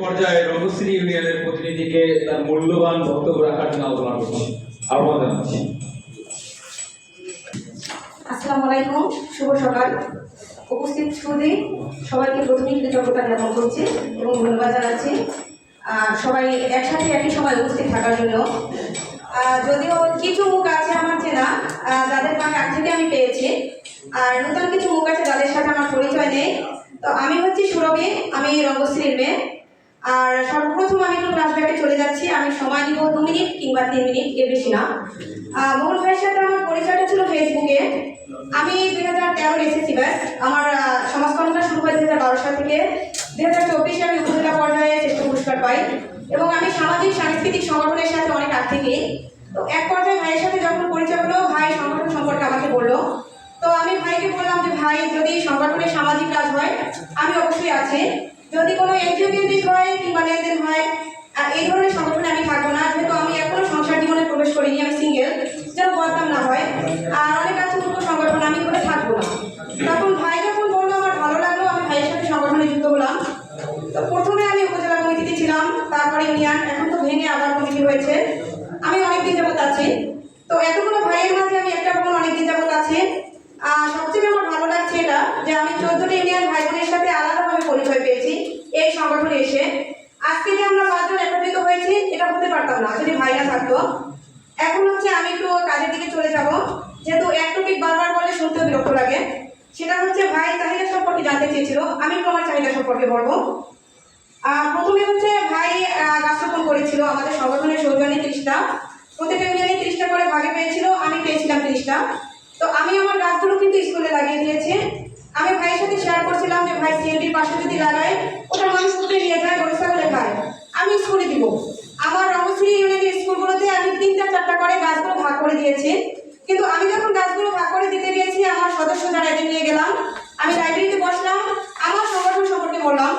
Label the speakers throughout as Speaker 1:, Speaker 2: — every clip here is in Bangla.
Speaker 1: পর্যায়ে রঙ্গশ্রী ইউনিয়নের প্রতিনিধিকে তার মূল্যবান বক্তব্য রাখার জন্য আহ্বান করছি। আহ্বান জানাচ্ছি।
Speaker 2: আসসালামু আলাইকুম, শুভ সকাল। উপস্থিত সুধী সবাইকে প্রথমেই কৃতজ্ঞতা জ্ঞাপন করছি এবং ধন্যবাদ জানাচ্ছি সবাই একসাথে একই সময় উপস্থিত থাকার জন্য। যদিও কিছু মুখ আছে আমার চেনা, যাদের আগ থেকে আমি পেয়েছি, আর নতুন কিছু মুখ আছে যাদের সাথে আমার পরিচয় নেই। তো আমি হচ্ছি সুরভি, আমি রঙ্গশ্রীর মেয়ে। আর সর্বপ্রথম আমি একটু ফ্ল্যাশব্যাকে চলে যাচ্ছি। আমি সময় নিব 2 মিনিট কিংবা 3 মিনিট, এর বেশি না। মোহন ভাইয়ের সাথে আমার পরিচয়টা ছিল ফেসবুকে। আমি 2013 এসেছি ব্যাস। আমার সমাজকর্মটা শুরু হয় 2012 সাল থেকে। 2024 আমি উপজেলা পর্যায়ে শ্রেষ্ঠ পুরস্কার পাই এবং আমি সামাজিক সাংস্কৃতিক সংগঠনের সাথে অনেক আগ থেকে। তো এক পর্যায়ে ভাইয়ের সাথে যখন পরিচয় হলো, ভাই সংগঠন সম্পর্কে আমাকে বললো। তো আমি ভাইকে বললাম যে ভাই, যদি সংগঠনের সামাজিক কাজ হয় আমি অবশ্যই আছি। যদি কোনো এনজিও কেন্দ্রিক হয় কিংবা লেনদেন হয়, এই ধরনের সংগঠনে আমি থাকবো না, যেহেতু আমি এখনো সংসার জীবনে প্রবেশ করিনি, আমি সিঙ্গেল, যেন বদনাম না হয়। আর অনেক আছে সংগঠন, আমি করে থাকবো না। তখন ভাই যখন বললো আমার ভালো লাগলো, আমি ভাইয়ের সাথে সংগঠনে যুক্ত হলাম। তো প্রথমে আমি উপজেলা কমিটিতে ছিলাম, তারপরে ইউনিয়ন, এখন তো ভেঙে আবার কমিটি হয়েছে। আমি অনেকদিন যাবত আছি। তো এতগুলো ভাইয়ের মাঝে আমি একটা বোন অনেকদিন যাবত আছি। সবচেয়ে আমার ভালো লাগছে এটা যে আমি 14টি ইউনিয়ন ভাই বোনের সাথে আলাদাভাবে পরিচয় পেয়েছি এই সংগঠনে এসে। আজকে যে আমরা 5 জন একত্রিত হয়েছি, এটা হতে পারতাম না যদি ভাইরা থাকতো। এখন হচ্ছে আমি একটু কাজের দিকে চলে যাব, যেহেতু এক টপিক বারবার বলে শুনতেও বিরক্ত লাগে। সেটা হচ্ছে ভাই চাহিদা সম্পর্কে জানতে চেয়েছিল, আমি একটু আমার চাহিদা সম্পর্কে বলবো। প্রথমে হচ্ছে ভাই গাছ রোপণ করেছিল আমাদের সংগঠনের সৌজন্যে 30টা, প্রত্যেকটা ইউনিয়নে 30টা করে ভাগে পেয়েছিল, আমি পেয়েছিলাম 30টা। তো আমি আমার গাছগুলো কিন্তু স্কুলে লাগিয়ে দিয়েছি। আমি ভাইয়ের সাথে শেয়ার করছিলাম যে ভাই সিএনডির পাশে যদি লাগাই, ওটা মানুষ তুলে নিয়ে যায়, গরু ছাগলে খায়, আমি স্কুলে দিব। আমার রঙ্গশ্রী ইউনিয়নের স্কুলগুলোতে আমি 3-4টা করে গাছগুলো ভাগ করে দিয়েছি। কিন্তু আমি যখন গাছগুলো ভাগ করে দিতে গিয়েছি, আমার সদস্য যারা এদের নিয়ে গেলাম, আমি লাইব্রেরিতে বসলাম, আমার সংগঠন সম্পর্কে বললাম।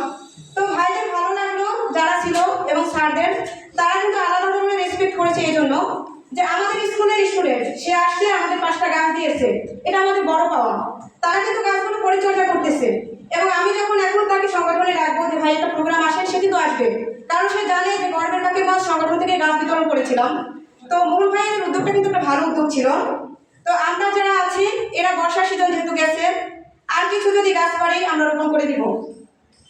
Speaker 2: তো ভাইদের ভালো লাগলো যারা ছিল এবং স্যারদের, তারা কিন্তু আলাদা ধরনের রেসপেক্ট করেছে এই জন্য যে আমাদের স্কুলের স্টুডেন্ট, সে আসছে আমাদের 5টা গাছ দিয়েছে, এটা আমাদের বড় পাওয়া। তারা কিন্তু গাছগুলো পরিচর্যা করতেছে এবং আমি যখন এখন তাকে সংগঠনে রাখবো যে ভাই একটা প্রোগ্রাম আসেন, সে কিন্তু আসবে, কারণ সে জানে যে গর্বের বাকি মাস সংগঠন থেকে গাছ বিতরণ করেছিলাম। তো মোহন ভাইয়ের উদ্যোগটা কিন্তু একটা ভালো উদ্যোগ ছিল। তো আমরা যারা আছি, এরা বর্ষার সিজন যেহেতু গেছে, আর কিছু যদি গাছ পারি আমরা রোপণ করে দিব।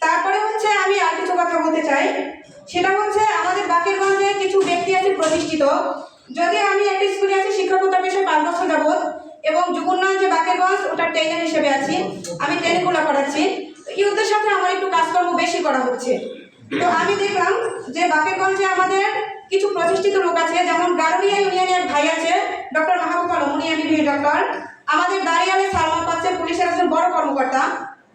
Speaker 2: তারপরে হচ্ছে আমি আর কিছু কথা বলতে চাই, সেটা হচ্ছে আমাদের বাকেরগঞ্জে কিছু ব্যক্তি আছে প্রতিষ্ঠিত। যদি আমি একটা স্কুলে আছি শিক্ষকতা পেশায় 5 বছর যাবত, এবং যুবউন্নয়ন যে বাকেরগঞ্জ, ওটা ট্রেনার হিসেবে আছি, আমি ট্রেনিংগুলো করাচ্ছি। ইউথদের সাথে আমার একটু কাজকর্ম বেশি করা হচ্ছে। তো আমি দেখলাম যে বাকেরগঞ্জে আমাদের কিছু প্রতিষ্ঠিত লোক আছে, যেমন গারুলিয়া ইউনিয়নের ভাই আছে ডক্টর মাহবুব আলম, উনি এমবিবিএস ডক্টর। আমাদের দাঁড়িয়ালে সালমান পাচ্ছে, পুলিশের একজন বড় কর্মকর্তা।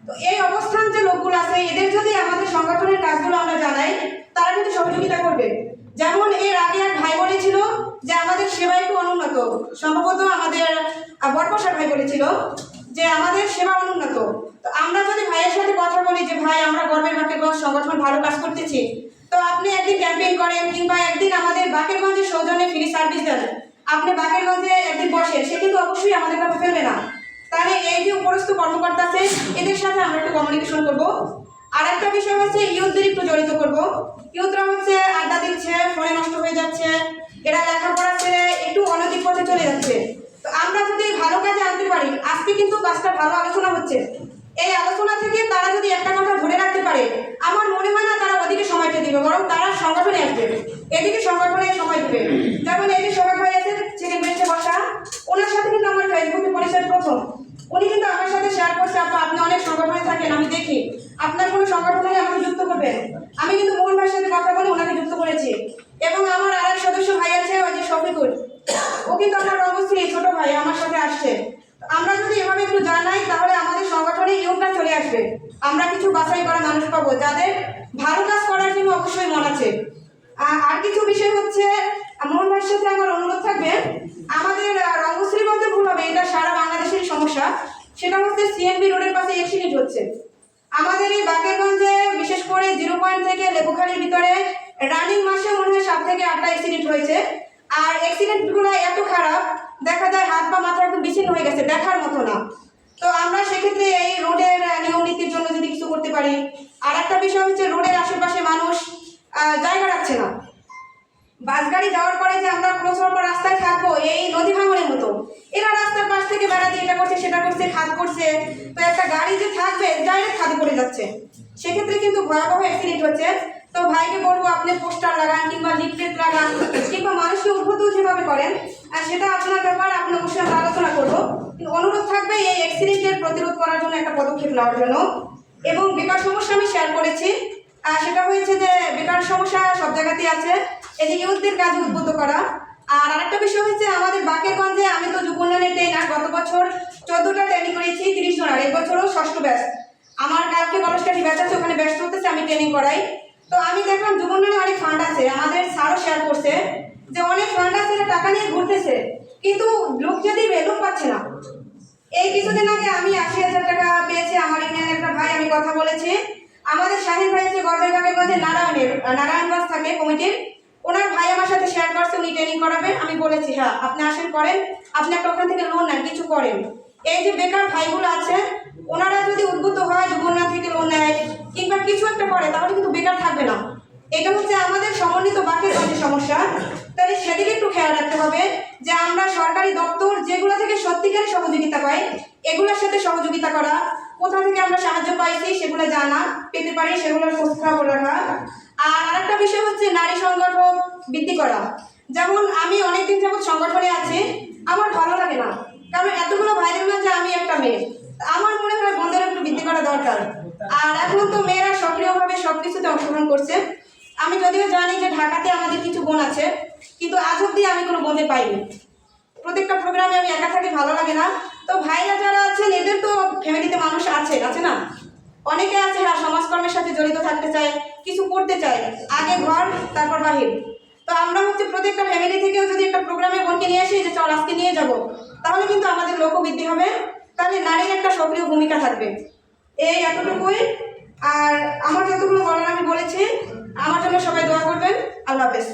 Speaker 2: তো এই অবস্থান যে লোকগুলো আছে, এদের যদি আমাদের সংগঠনের কাজগুলো আমরা জানাই, তারা কিন্তু সহযোগিতা করবে। যেমন এর আগে এক ভাই বলেছিল যে আমাদের সেবা একটু অনুন্নত, সম্ভবত আমাদের বরপশা ভাই বলেছিল যে আমাদের সেবা অনুন্নত। তো আমরা যদি ভাইয়ের সাথে কথা বলি যে ভাই আমরা গর্বের বাকেরগঞ্জ সংগঠন ভালো কাজ করতেছি, তো আপনি একদিন ক্যাম্পেইন করেন কিংবা একদিন আমাদের বাকেরগঞ্জের সৌজন্যে ফ্রি সার্ভিস দেন, আপনি বাকেরগঞ্জে একদিন বসেন, সে কিন্তু অবশ্যই আমাদের কথা ফেলবে না। তাহলে এই যে উপরস্থ কর্মকর্তা আছে, এদের সাথে আমরা একটু কমিউনিকেশন করব। আর একটা বিষয় হচ্ছে ইউথদের একটু জড়িত করব। ইউথরা হচ্ছে আড্ডা দিচ্ছে, ফোনে নষ্ট হয়ে যাচ্ছে, এরা লেখাপড়া ছেড়ে একটু অনৈতিক পথে চলে যাচ্ছে। তো আমরা যদি ভালো কাজে আনতে পারি, আজকে কিন্তু 5টা ভালো আলোচনা হচ্ছে, এই আলোচনা থেকে তারা যদি একটা কথা ধরে রাখতে পারে, আমার মনে হয় না তারা ওদিকে সময়টা দিবে, বরং তারা সংগঠনে আসবে, এদিকে সংগঠনে সময় দিবে। যেমন এই যে সবাই ভাই আছে সেকেন্ড বেঞ্চে বসা, ওনার সাথে কিন্তু আমার ফেসবুকে পরিচয় প্রথম। উনি কিন্তু আমার সাথে শেয়ার করছে, আপনি অনেক সংগঠনে থাকেন, আমি দেখি আপনার কোনো সংগঠন হলে আমাকে যুক্ত করবেন। আমি কিন্তু মোহন ভাইয়ের সাথে কথা বলে ওনাকে যুক্ত করেছি। এবং আমার আরেক সদস্য ভাই আছে, ওই যে শফিকুল, ও কিন্তু আমার রঙ্গশ্রী ছোট ভাই, আমার সাথে আসছে। আমরা যদি এভাবে একটু জানাই, তাহলে আমাদের সংগঠনে ইউথরা চলে আসবে। আমরা কিছু বাছাই করা মানুষ পাবো যাদের ভালো কাজ করার জন্য অবশ্যই মন আছে। আর কিছু বিষয় হচ্ছে মোহন ভাইয়ের সাথে আমার অনুরোধ থাকবে, আমাদের রঙ্গশ্রী বলতে ভুল হবে, এটা সারা বাংলাদেশের সমস্যা। সেটা হচ্ছে সিএনবি রোডের পাশে অ্যাক্সিডেন্ট হচ্ছে আমাদের এই বাকেরগঞ্জে, বিশেষ করে 0 পয়েন্ট থেকে লেবুখালীর ভিতরে রানিং মাসে মনে হয় 7 থেকে 8টা অ্যাক্সিডেন্ট হয়েছে। আর অ্যাক্সিডেন্টগুলো এত খারাপ, দেখা যায় হাত পা মাথা একদম বিচ্ছিন্ন হয়ে গেছে, দেখার মতো না। তো আমরা সেক্ষেত্রে এই রোডের নিয়ম নীতির জন্য যদি কিছু করতে পারি। আর একটা বিষয় হচ্ছে রোডের আশেপাশে মানুষ বাস গাড়ি যাওয়ার পরে যে আমরা ক্রস হওয়ার পর রাস্তায় থাকবো এই নদী ভাঙনের মতো, এরা রাস্তার পাশ থেকে বেড়া দিয়ে এটা করছে সেটা করছে খাদ করছে, তো একটা গাড়ি যে থাকবে ডাইরেক্ট খাদে পড়ে যাচ্ছে, সেক্ষেত্রে কিন্তু ভয়াবহ অ্যাক্সিডেন্ট হচ্ছে। তো ভাইকে বলবো আপনি পোস্টার লাগান কিংবা লিফলেট লাগান কিংবা মানুষকে উদ্বুদ্ধ যেভাবে করেন, আর সেটা আপনার ব্যাপার, আপনি অবশ্যই আমরা আলোচনা করবো। কিন্তু অনুরোধ থাকবে এই অ্যাক্সিডেন্টের প্রতিরোধ করার জন্য একটা পদক্ষেপ নেওয়ার জন্য। এবং বেকার সমস্যা আমি শেয়ার করেছি, আর সেটা হয়েছে যে বেকার সমস্যা সব জায়গাতেই আছে, এই যে ইউথদের কাজে উদ্বুদ্ধ করা। আর আরেকটা বিষয় হচ্ছে আমাদের বাকেরগঞ্জে, আমি তো যুব উন্নয়নের ট্রেনার, গত বছর 14টা ট্রেনিং করেছি 30 জনের, এই বছরও 6ষ্ঠ ব্যাচ। আমার কালকে কলেজকাঠি ব্যাচ আছে, ওখানে ব্যস্ত হতেছে, আমি ট্রেনিং করাই। তো আমি দেখলাম যুব উন্নয়নে অনেক ফান্ড আছে, আমাদের স্যারও শেয়ার করছে যে অনেক ফান্ড আছে, এরা টাকা নিয়ে ঘুরতেছে, কিন্তু লোক যদি লোক পাচ্ছে না। এই কিছুদিন আগে আমি 80,000 টাকা পেয়েছি আমার ইউনিয়নের একটা ভাই, আমি কথা বলেছি। আমাদের শাহিন ভাই হচ্ছে গড়বেল বাকেরগঞ্জে নারায়ণগঞ্জ থাকে কমিটির, ওনার ভাই আমার সাথে শেয়ার করছে উনি ট্রেনিং করাবেন। আমি বলেছি হ্যাঁ আপনি আসেন করেন, আপনি একটা ওখান থেকে লোন নেন, কিছু করেন। এই যে বেকার ভাইগুলো আছে ওনারা যদি উদ্বুদ্ধ হয় যুব উন্নয়ন থেকে লোন নেয় কিংবা কিছু একটা করে, তাহলে কিন্তু বেকার থাকবে না। এটা হচ্ছে আমাদের সমন্বিত বাকেরগঞ্জের সমস্যা, তাই সেদিকে একটু খেয়াল রাখতে হবে যে আমরা সরকারি দপ্তর যেগুলো থেকে সত্যিকারের সহযোগিতা পাই এগুলোর সাথে সহযোগিতা করা, কোথা থেকে আমরা সাহায্য পাইছি সেগুলো জানা, পেতে পারি সেগুলোর খোঁজখবর রাখা। আর আরেকটা বিষয় হচ্ছে নারী সংগঠন বৃদ্ধি করা। যেমন আমি অনেকদিন যাবৎ সংগঠনে আছি, আমার ভালো লাগে না, কারণ এতগুলো ভাইদের মাঝে আমি একটা মেয়ে, আমার মনে হয় বন্ধের একটু বৃদ্ধি করা দরকার। আর এখন তো মেয়েরা সক্রিয়ভাবে সবকিছুতে অংশগ্রহণ করছে। আমি যদিও জানি যে ঢাকাতে আমাদের কিছু বোন আছে, কিন্তু আজ অব্দি আমি কোনো বোনদের পাইনি। প্রত্যেকটা প্রোগ্রামে আমি একা থাকি, ভালো লাগে না। তো ভাইরা যারা আছেন এদের তো ফ্যামিলিতে মানুষ আছে না, অনেকে আছে হ্যাঁ সমাজকর্মের সাথে জড়িত থাকতে চায়, কিছু করতে চায়, আগে ঘর তারপর বাহির। তো আমরা হচ্ছে প্রত্যেকটা ফ্যামিলি থেকেও যদি একটা প্রোগ্রামে বোনকে নিয়ে আসি যে চল আজকে নিয়ে যাব, তাহলে কিন্তু আমাদের লক্ষ্য বৃদ্ধি হবে, তাহলে নারীর একটা সক্রিয় ভূমিকা থাকবে। এই এতটুকুই। আর আমার যতগুলো বলার আমি বলেছি, আমার জন্য সবাই দোয়া করবেন। আল্লাহ হাফেজ।